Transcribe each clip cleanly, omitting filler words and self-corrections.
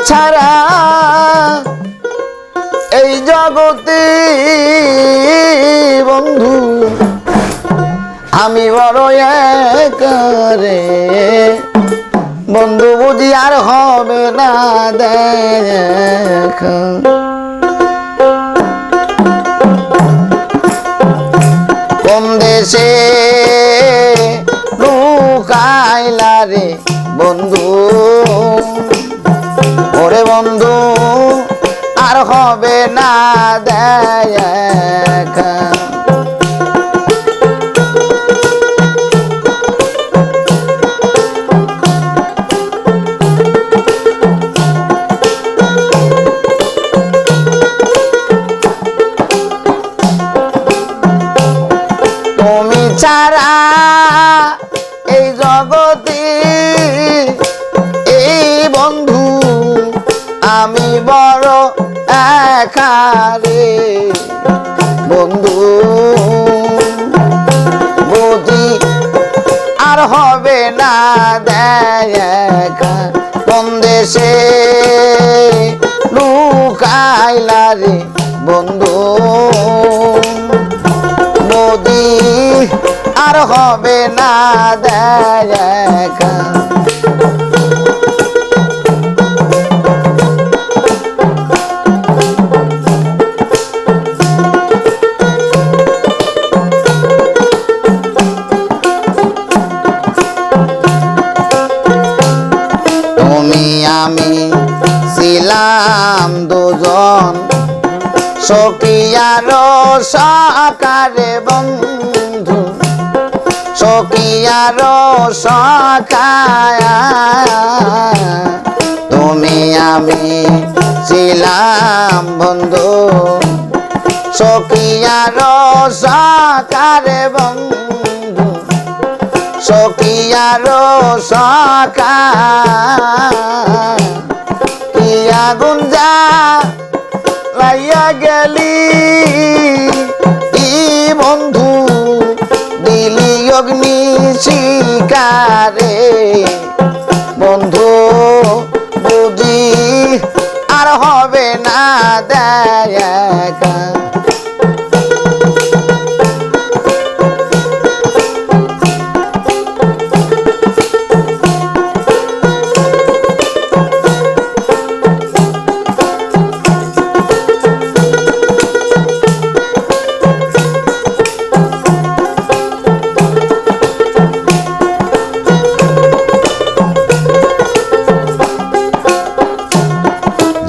ছাড়া এই জগতে বন্ধু আমি বড় একা রে। বন্ধু বুঝি আর হবে না দেখা। কোন দেশে লুকাইলা রে বন্ধু, ওরে বন্ধু আর হবে না দেখা। তুমি ছাড়া এই জগতে এই বন্ধু আমি বড় একা রে। বন্ধু বুঝি আর হবে না দেখা। কোন দেশে লুকাইলা রে বন্ধু, বুঝি আর হবে না দেখা। তুমি আমি ছিলাম দুজন সখিয়ার সাকারে বন্ধু, সখিয়ার সাকায়া। তুমি আমি ছিলাম বন্ধু সখিয়ার সাকারে বন্ধু, সখিয়ার সাকা। কি আগুন যা লাইয়া গেলি ই বন্ধু, দিলি অগ্নি শিকারে। বন্ধু বুঝি আর হবে না দেখা।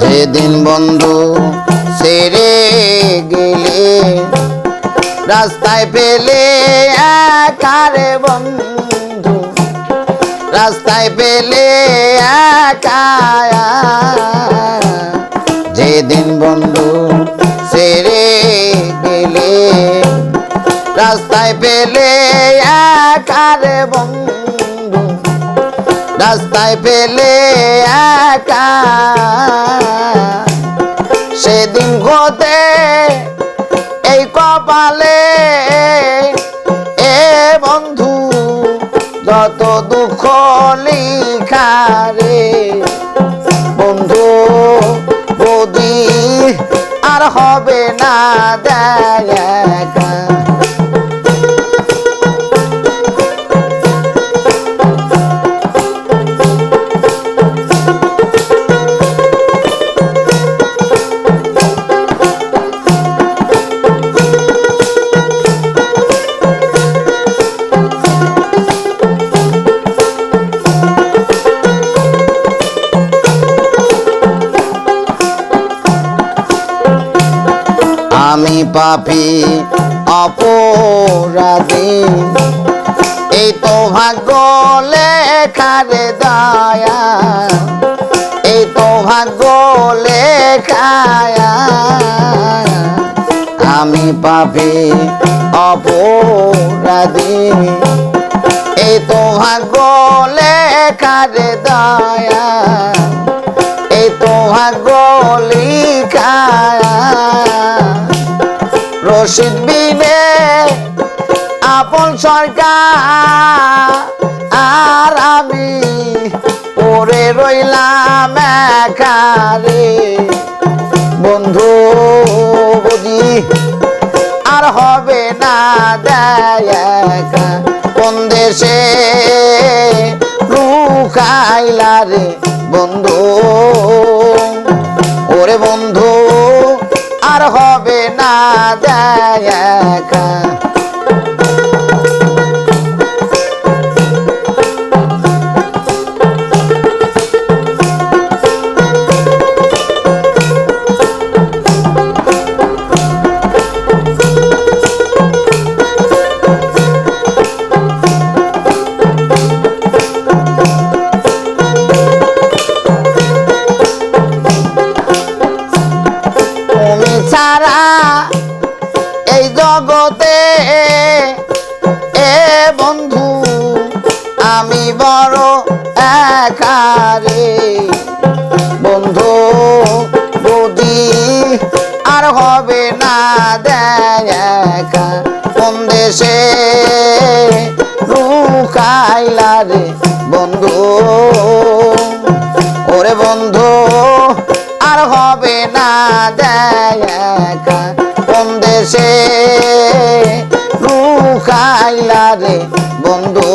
যেদিন বন্ধু ছেড়ে গেলে রাস্তায় পেলে একা রে বন্ধু, রাস্তায় পেলে একা। যেদিন বন্ধু ছেড়ে গেলে রাস্তায় পেলে একা রে বন্ধু, রাস্তায় পেলে একা। সেদিন হতে এই কপালে এ বন্ধু যত দুঃখ লিখা রে। বন্ধু বুঝি আর হবে না দেখা। আমি পাপী অপরাধী, এই তো ভাগ্য লেখা রে দয়া, এই তো ভাগ্য লেখা। আমি পাপী অপরাধী, এই তো ভাগ্য লেখা রে দয়া, এই তো ভাগ্য লেখা। রশিদ বিনে আপন সরকার আর আমি ওরে রইলাম একা রে বন্ধু বুঝি আর হবে না দেখা কোন দেশে লুকাইলা রে বন্ধু ওরে বন্ধু আর হবে না দেখা ছাড়া এই জগতে এ বন্ধু আমি বড় একা রে বন্ধু বুঝি আর হবে না দেখা কোন দেশে লুকাইলা রে বন্ধু ওরে বন্ধু আর হবে না দেখা কোন দেশে লুকাইলা রে বন্ধু